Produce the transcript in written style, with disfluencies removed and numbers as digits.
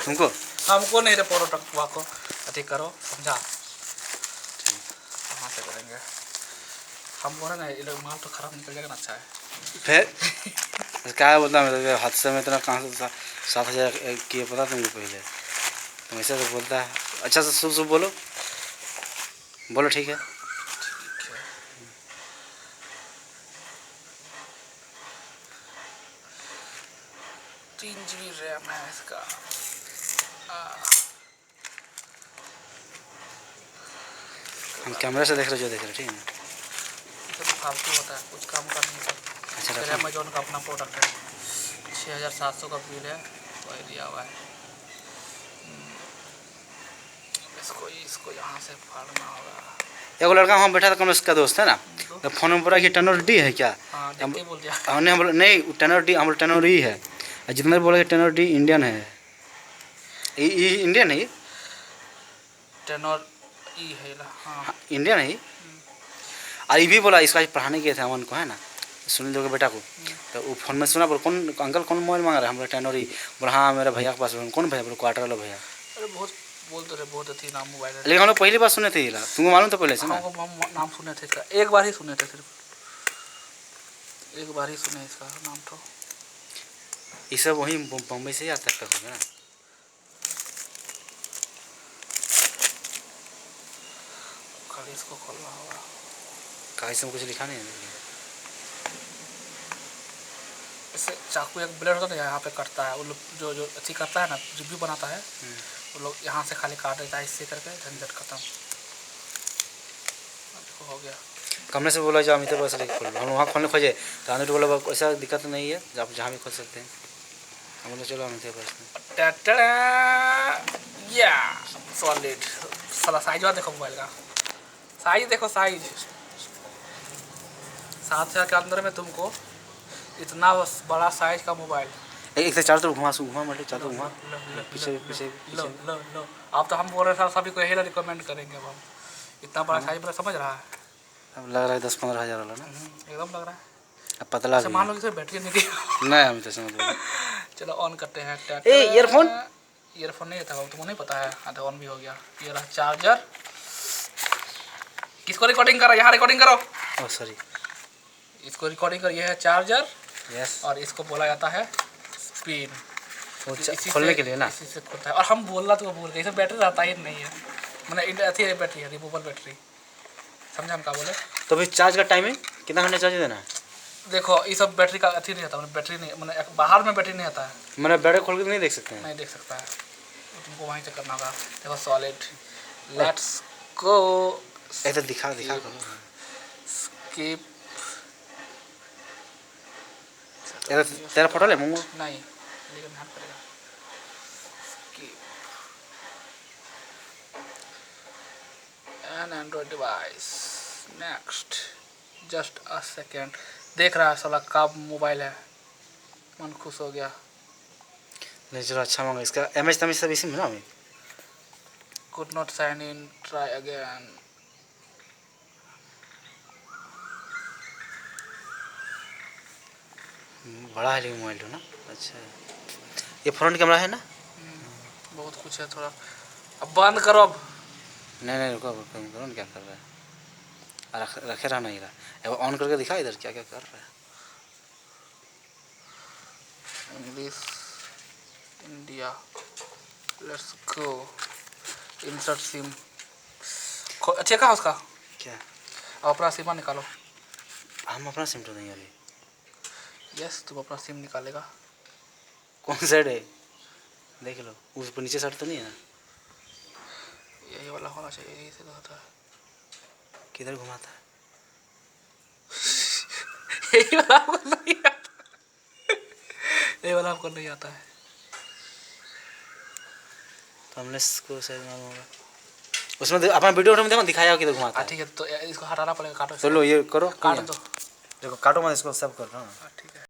तुमको हमको नहीं रे प्रोडक्ट को अति करो समझा। कहाँ से करेंगे हम बोले ना ये लोग माल तो खराब निकल जाएगा ना। अच्छा है फिर क्या बोलता मेरे हादसे में इतना कहाँ से 7,000 किए पता तुमको पहले तुम ऐसे तो बोलता है। अच्छा से शुभ शुभ बोलो बोलो ठीक है। 3 GB रैम है इसका। हम कैमरा से देख रहे जो देख रहे ठीक है। तो फालतू होता है कुछ काम का नहीं होता। अच्छा अमेजोन का अपना प्रोडक्ट है 6700 का बिल है वही दिया हुआ है। इसको यहाँ से फाड़ना होगा। एक लड़का वहाँ बैठा था कमलेश का दोस्त है ना तो फोन में बोला कि टेनर डी है क्या। हाँ देखते बोल दिया हमने हम नहीं टेनर डी हम टेनर ई है जितना बोला कि टेनर डी इंडियन है इंडियन है टेनर ई है हाँ इंडियन है। और ये भी बोला इसका पढ़ाने गए थे अमन को है ना सुनील देव के बेटा को तो वो फोन में सुना बोले कौन अंकल कौन मोबाइल मांग रहा है हम बोले टेनर ई बोला हाँ मेरा भैया के पास कौन भैया बोले क्वार्टर वाला भैया। अरे बहुत बोलते रहे बहुत अच्छी नाम मोबाइल है। लेकिन हम लोग पहली बार सुने थे ये तुमको मालूम था पहले से ना। हम नाम सुने थे इसका एक बार ही सुने थे सिर्फ एक बार ही सुने इसका नाम तो। ये सब वहीं बम्बई से ही आता तक होगा ना। खाली इसको खोलना होगा कागज में कुछ लिखा नहीं है। इससे चाकू एक ब्लेड होता है यहाँ पे कटता है वो लोग जो अच्छी करता है ना रिव्यू बनाता है वो लोग यहाँ से खाली काट देता है इससे करके झंझट खत्म हो गया। कमरे से बोला जो अमित बस लेके खोल हम वहाँ खोलने खोजे तो अमित बोला ऐसा दिक्कत नहीं है आप जहाँ भी खोल सकते हैं। हम बोले चलो अमित बस में या सॉलिड साला साइज और देखो मोबाइल का साइज देखो साइज 7,000 के अंदर में तुमको इतना बड़ा साइज का मोबाइल। एक से चार तो घुमा मतलब चार तो घुमा पीछे पीछे लो लो लो अब तो हम बोल रहे थे सभी को यही रिकमेंड करेंगे अब हम इतना बड़ा साइज बड़ा समझ रहा है। अब लग रहा है 10-15 हज़ार वाला ना एकदम लग रहा है। अब पतला मान लो कि बैटरी नहीं हम तो समझ चलो ऑन करते हैं। ईयरफोन नहीं था तुमको नहीं पता है। हाँ तो ऑन भी हो गया। ये रहा चार्जर किसको रिकॉर्डिंग करो यहाँ रिकॉर्डिंग करो ओह सॉरी इसको रिकॉर्डिंग कर। ये है चार्जर यस और इसको बोला जाता है स्पिन खोलने के लिए ना इसी से खुलता है। और हम बोलना तो भूल गए इसमें बैटरी रहता ही नहीं है मैंने अथी बैटरी है रिमूवेबल बैटरी समझा हम क्या बोले। तो फिर चार्ज का टाइमिंग कितना घंटे चार्ज देना है। देखो ये सब बैटरी का अथी नहीं आता मैंने बैटरी नहीं मैंने बाहर में बैटरी नहीं आता है मैंने बैटरी खोल के नहीं देख सकते हैं। नहीं देख सकता है तो तुमको वहीं से करना होगा। देखो सॉलिड लेट्स गो ऐसा दिखा स्किप तेरा फोटो ले मोमो नहीं लेकिन ध्यान करेगा skip an android device next just a second. देख रहा है साला का मोबाइल है मन खुश हो गया। नहीं चलो अच्छा मांगा इसका एमएच तमेज सब इसी में ना हमें could not sign in try again। बड़ा है लेकिन मोबाइल ना अच्छा ये फ्रंट कैमरा है ना बहुत कुछ है थोड़ा अब बंद करो अब नहीं रुको करो क्या कर रहा है रखे रहना ही रहा ऑन करके दिखा इधर क्या क्या कर रहा है। English India let's go insert SIM अच्छा कहाँ उसका क्या अब अपना सिम निकालो। हम अपना सिम तो नहीं अभी यस तुम अपना सिम निकालेगा। कौन साइड है देख लो उस पर नीचे साइड तो नहीं है ना यही वाला होना चाहिए यही से होता है। किधर घुमाता है यही वाला आपको नहीं आता यही वाला आपको नहीं आता है तो हमने इसको शायद मालूम होगा उसमें अपना वीडियो में देखो दिखाया किधर घुमाता है। ठीक है तो इसको हटाना पड़ेगा काटो चलो ये करो काट दो देखो काटो मत इसको सब कर रहा हूँ। ठीक है।